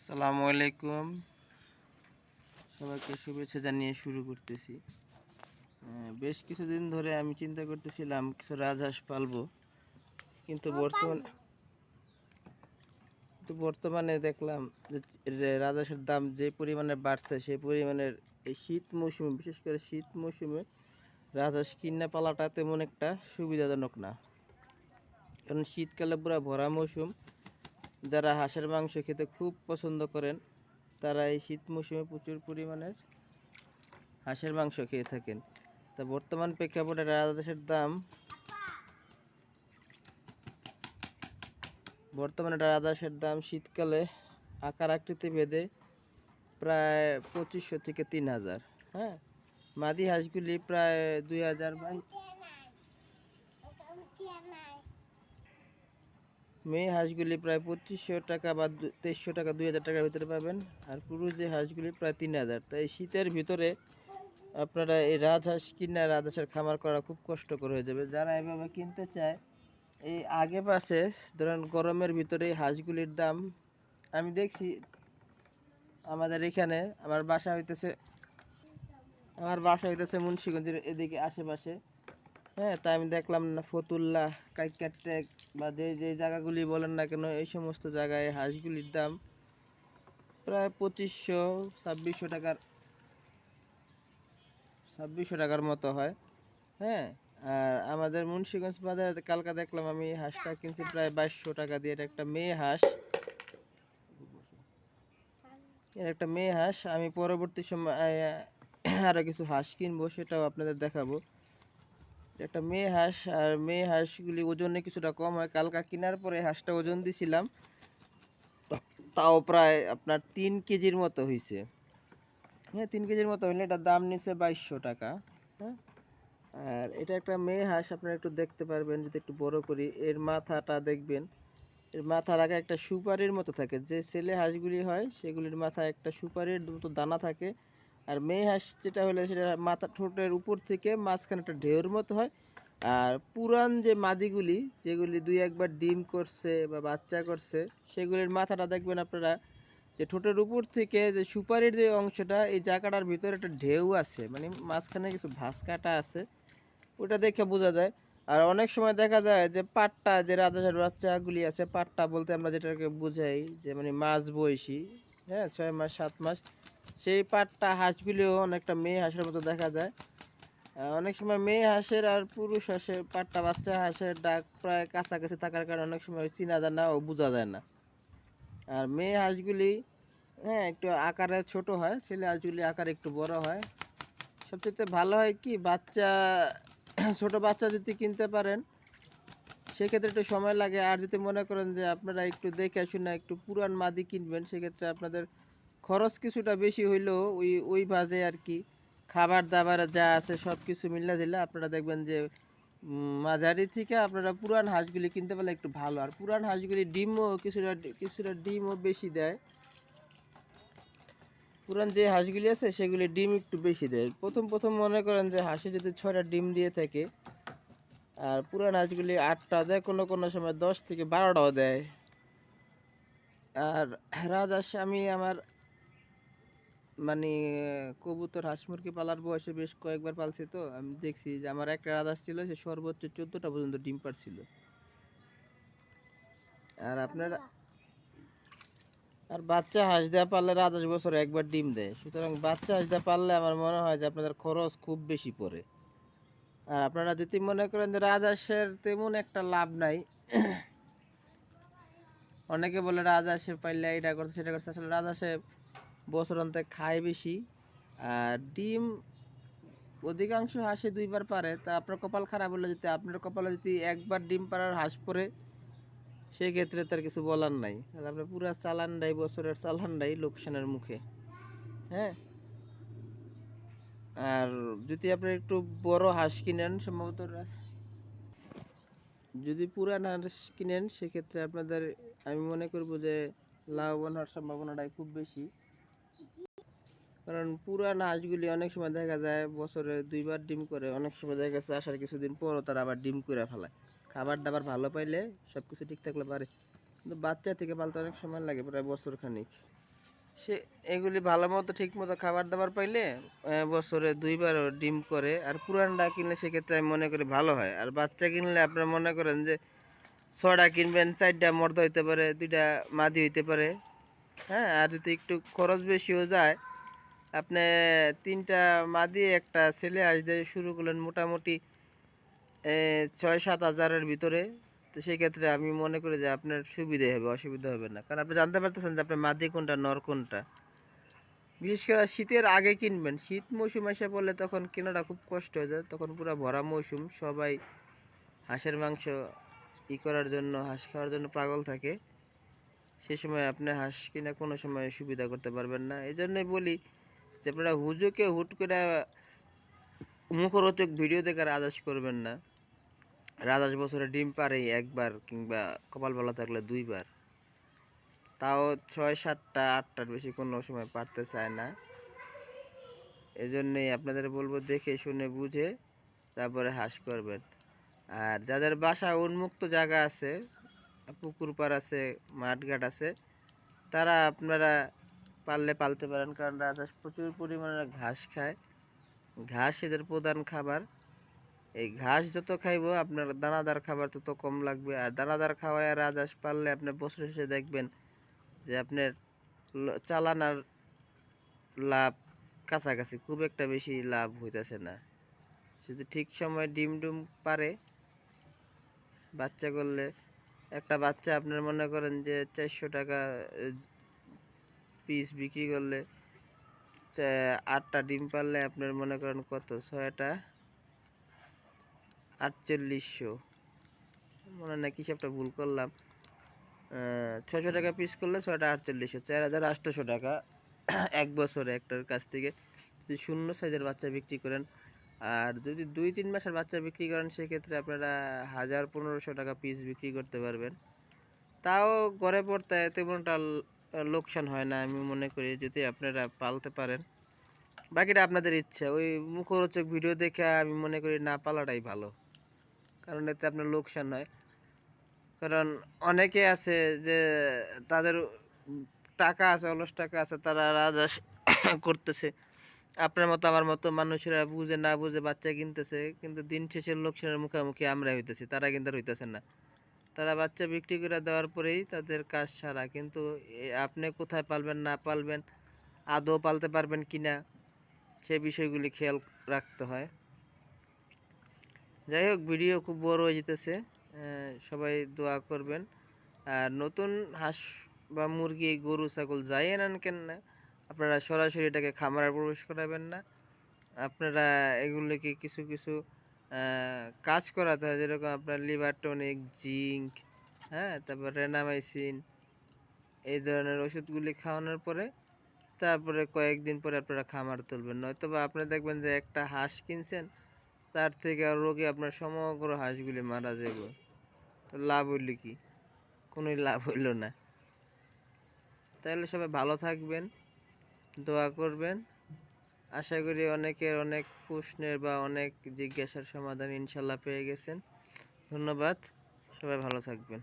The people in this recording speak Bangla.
আসসালামু আলাইকুম, সবাইকে শুভেচ্ছা জানিয়ে শুরু করতেছি। বেশ কিছুদিন ধরে আমি চিন্তা করতেছিলাম কিছু রাজহাঁস পালবো, কিন্তু বর্তমানে দেখলাম যে রাজহাঁসের দাম যে পরিমাণে বাড়ছে, সেই পরিমাণের এই শীত মৌসুমে, বিশেষ করে শীত মৌসুমে রাজহাঁস কিনে পালাটা তেমন একটা সুবিধাজনক না। কারণ শীতকালে পুরো ভরা মৌসুম, যারা হাঁসের মাংস খেতে খুব পছন্দ করেন তারা এই শীত মৌসুমে প্রচুর পরিমাণের হাঁসের মাংস খেয়ে থাকেন। তা বর্তমান প্রেক্ষাপটে রাজহাঁসের দাম শীতকালে আকার আকৃতি ভেদে প্রায় 2500 থেকে 3000। হ্যাঁ, মাদি হাঁসগুলি প্রায় 2000, মেয়ে হাঁসগুলি প্রায় 2500 টাকা বা 2300 টাকা, 2000 টাকার ভিতরে পাবেন। আর পুরুষ যে হাঁসগুলি প্রায় 3000। তাই শীতের ভিতরে আপনারা এই রাজহাঁস কিনে রাজহাঁসের খামার করা খুব কষ্টকর হয়ে যাবে। যারা এভাবে কিনতে চায়, এই আগে পাশে ধরেন গরমের ভিতরে এই হাঁসগুলির দাম আমি দেখছি আমাদের এখানে, আমার বাসা হইতেছে মুন্সিগঞ্জের এদিকে আশেপাশে। হ্যাঁ, তাই আমি দেখলাম না ফতুল্লা, কাইকাটেক বা যে যে জায়গাগুলি বলেন না কেন, এই সমস্ত জায়গায় হাঁসগুলির দাম প্রায় 2600 টাকার মতো হয়। হ্যাঁ, আর আমাদের মুন্সিগঞ্জ বাজারে কালকা দেখলাম আমি হাঁসটা কিনছি প্রায় 2200 টাকা দিয়ে। এটা একটা মেয়ে হাঁস, আমি পরবর্তী সময় আরও কিছু হাঁস কিনবো, সেটাও আপনাদের দেখাবো। একটা মেয়ে হাঁস, আর মেয়ে হাঁসগুলি ওজনে কিছুটা কম হয়। কালকা কেনার পরে হাঁসটা ওজন দিছিলাম, তাও প্রায় আপনার 3 কেজির মতো হয়েছে। হ্যাঁ, 3 কেজির মতো হলে এটার দাম নিচ্ছে 2200 টাকা। হ্যাঁ, আর এটা একটা মেয়ে হাঁস, আপনারা একটু দেখতে পারবেন যদি একটু বড় করি। এর মাথাটা দেখবেন, এর মাথার আগে একটা সুপারির মতো থাকে। যে ছেলে হাঁসগুলি হয় সেগুলির মাথায় একটা সুপারির মতো দানা থাকে। আর মেয়ে হাঁস যেটা হলে সেটা মাথা ঠোঁটের উপর থেকে মাঝখানে একটা ঢেউর মতো হয়। আর পুরান যে মাদিগুলি, যেগুলি 2-1 বার ডিম করছে বা বাচ্চা করছে, সেগুলির মাথাটা দেখবেন আপনারা যে ঠোঁটের উপর থেকে যে সুপারির যে অংশটা, এই জায়গাটার ভিতরে একটা ঢেউ আছে, মানে মাঝখানে কিছু ভাঁজ কাটা আছে, ওটা দেখে বোঝা যায়। আর অনেক সময় দেখা যায় যে পাট্টা, যে রাজহাঁসের বাচ্চাগুলি আছে, পাট্টা বলতে আমরা যেটাকে বুঝাই যে মানে মাঝ বয়সী, হ্যাঁ, 6 মাস 7 মাস, সেই পাট্টা হাঁসগুলিও অনেকটা মেয়ে হাঁসের মতো দেখা যায়। অনেক সময় মেয়ে হাঁসের আর পুরুষ হাঁসের, পাট্টা বাচ্চা হাঁসের ডাক প্রায় কাছাকাছি থাকার কারণে অনেক সময় চিনা যায় না ও বোঝা যায় না। আর মেয়ে হাঁসগুলি হ্যাঁ একটু আকারে ছোট হয়, ছেলে হাঁসগুলি আকারে একটু বড় হয়। সবচেয়ে ভালো হয় কি, বাচ্চা ছোট বাচ্চা যদি কিনতে পারেন সেক্ষেত্রে একটু সময় লাগে। আর যদি মনে করেন যে আপনারা একটু দেখে শুনে একটু পুরান মাদি কিনবেন, সেক্ষেত্রে আপনাদের খরচ কিছুটা বেশি হইলেও ওই ভাজে আর কি খাবার দাবার যা আছে সব কিছু মিলে দিলে আপনারা দেখবেন যে মাঝারি থেকে আপনারা পুরান হাঁসগুলি কিনতে পারলে একটু ভালো। আর পুরান হাঁসগুলি ডিমও কিছুটা ডিমও বেশি দেয়। পুরান যে হাঁসগুলি আছে সেগুলি ডিম একটু বেশি দেয়। প্রথম মনে করেন যে হাঁসে যদি 6টা ডিম দিয়ে থাকে, আর পুরান হাঁসগুলি 8টা দেয়, কোনো সময় 10 থেকে 12টাও দেয়। আর রাজহাঁস আমি আমার মানে কবুতর, হাঁস মুরগি পালার বয়সে বেশ কয়েকবার পালছি, তো আমি দেখছি যে আমার একটা রাজহাঁস ছিল, সে সর্বোচ্চ 14টা পর্যন্ত ডিম পারছিল। আর আপনারা আর বাচ্চা হাঁস দেওয়া পারলে রাজহাঁস বছরে 1 বার ডিম দেয়, সুতরাং বাচ্চা হাঁস দেওয়া পারলে আমার মনে হয় যে আপনাদের খরচ খুব বেশি পড়ে। আর আপনারা যদি মনে করেন যে রাজহাঁসের তেমন একটা লাভ নাই, অনেকে বলে রাজহাঁসে পাইলে এটা করছে সেটা করছে, আসলে রাজহাঁসে বছর অন্তে খায় বেশি। আর ডিম অধিকাংশ হাঁসে 2 বার পারে। তা আপনার কপাল খারাপ হলে, যদি আপনার কপালে যদি 1 বার ডিম পাড়ার হাঁস পড়ে, সেই ক্ষেত্রে তার কিছু বলার নাই, তাহলে আপনার পুরো চালানটাই, বছরের চালানটাই লোকসানের মুখে। হ্যাঁ, আর যদি আপনি একটু বড় হাঁস কিনেন, সম্ভবত যদি পুরান হাঁস কিনেন, সেক্ষেত্রে আপনাদের আমি মনে করব যে লাভবান হওয়ার সম্ভাবনাটাই খুব বেশি। কারণ পুরান হাঁসগুলি অনেক সময় দেখা যায় বছরে 2 বার ডিম করে, অনেক সময় দেখা গেছে আসার কিছুদিন পরও তারা আবার ডিম করে ফেলায়। খাবার দাবার ভালো পাইলে সব কিছু ঠিক থাকলে পারে, কিন্তু বাচ্চা থেকে পালতে অনেক সময় লাগে, প্রায় বছর খানিক। সে এগুলি ভালো মতো ঠিক মতো খাবার দাবার পাইলে বছরে 2বারও ডিম করে। আর পুরানটা কিনলে সেক্ষেত্রে আমি মনে করি ভালো হয়। আর বাচ্চা কিনলে আপনারা মনে করেন যে 6টা কিনবেন, 4টা মর্দা হইতে পারে, 2টা মাদি হইতে পারে। হ্যাঁ, আর যদি একটু খরচ বেশিও যায়, আপনি 3টা মাদি একটা ছেলে আসতে শুরু করলেন মোটামুটি 6-7 হাজারের ভিতরে। তো সেই ক্ষেত্রে আমি মনে করি যে আপনার সুবিধা হবে, অসুবিধা হবে না, কারণ আপনি জানতে পারতেছেন যে আপনার মাদি কোনটা নর কোনটা। বিশেষ করে শীতের আগে কিনবেন, শীত মৌসুম এসে পড়লে তখন কেনাটা খুব কষ্ট হয়ে যায়, তখন পুরো ভরা মৌসুম, সবাই হাঁসের মাংস করার জন্য, হাঁস খাওয়ার জন্য পাগল থাকে। সে সময় আপনি হাঁস কিনা কোনো সময় সুবিধা করতে পারবেন না। এই জন্যই বলি যে আপনারা হুজুকে হুট করে মুখরোচক ভিডিও দেখে রাজাস করবেন না। রাজাস বছরে ডিম পারেই একবার, কিংবা কপাল ভালো থাকলে 2বার, তাও 6, 7, 8টার বেশি কোনো সময় পারতে চায় না। এজন্যই আপনাদের বলবো দেখে শুনে বুঝে তারপরে হাঁস করবেন। আর যাদের বাসা উন্মুক্ত জায়গা আছে, পুকুর পাড় আছে, মাঠঘাট আছে, তারা আপনারা পারলে পালতে পারেন, কারণ রাজহাঁস প্রচুর পরিমাণে ঘাস খায়। ঘাস এদের প্রধান খাবার। এই ঘাস যত খাইব আপনার দানাদার খাবার তত কম লাগবে। আর দানাদার খাওয়ায় রাজহাঁস পাললে আপনার বছর শেষে দেখবেন যে আপনার চালানার লাভ কাছাকাছি, খুব একটা বেশি লাভ হইতেছে না। যদি ঠিক সময় ডিম ডুম পারে, বাচ্চা করলে, একটা বাচ্চা আপনার মনে করেন যে 400 টাকা পিস বিক্রি করলে, 8টা ডিম পারলে আপনার মনে করেন কত, 6টা 4800, মনে না হিসাবটা ভুল করলাম, 600 টাকা পিস করলে 6টা 4800, 4800 টাকা এক বছরে একটার কাছ থেকে যদি শূন্য সাইজের বাচ্চা বিক্রি করেন। আর যদি 2-3 মাসের বাচ্চা বিক্রি করেন, সেক্ষেত্রে আপনারা 1000-1500 টাকা পিস বিক্রি করতে পারবেন। তাও গড়ে পড়তে তেমনটা লোকসান হয় না আমি মনে করি, যদি আপনারা পালতে পারেন। বাকিটা আপনাদের ইচ্ছা। ওই মুখরোচক ভিডিও দেখে আমি মনে করি না পালাটাই ভালো, কারণ এতে আপনার লোকসান হয়। কারণ অনেকে আছে যে তাদের টাকা আছে, অলস টাকা আছে, তারা রাজহাঁস করতেছে। আপনার মতো আমার মতো মানুষেরা বুঝে না বুঝে বাচ্চা কিনতেছে, কিন্তু দিন শেষে লোকসানের মুখোমুখি আমরা হইতেছি, তারা কিন্তু আর হইতেছে না। তারা বাচ্চা বিক্রি করে দেওয়ার পরেই তাদের কাজ সারা। কিন্তু আপনি কোথায় পালবেন না পালবেন, আদৌ পালতে পারবেন কি না, সেই বিষয়গুলি খেয়াল রাখতে হয়। যাই হোক, ভিডিও খুব বড় হয়ে যেতেছে, সবাই দোয়া করবেন। আর নতুন হাঁস বা মুরগি, গরু, ছাগল যাই আনেন কেন না, আপনারা সরাসরি এটাকে খামারে প্রবেশ করাবেন না। আপনারা এগুলোকে কিছু কিছু কাজ করাতে হয়, যেরকম আপনার লিভার টনিক, জিঙ্ক, হ্যাঁ, তারপর রেনামাইসিন, এই ধরনের ওষুধগুলি খাওয়ানোর পরে তারপরে কয়েকদিন পরে আপনারা খামার তুলবেন। নয়তো বা আপনি দেখবেন যে একটা হাঁস কিনছেন, তার থেকে আর রোগে আপনার সমগ্র হাঁসগুলি মারা যাবে। তো লাভ হইল কি? কোনোই লাভ হইল না। তাহলে সবাই ভালো থাকবেন, দোয়া করবেন। আশা করি অনেকের অনেক প্রশ্নের বা অনেক জিজ্ঞাসার সমাধান ইনশাল্লাহ পেয়ে গেছেন। ধন্যবাদ, সবাই ভালো থাকবেন।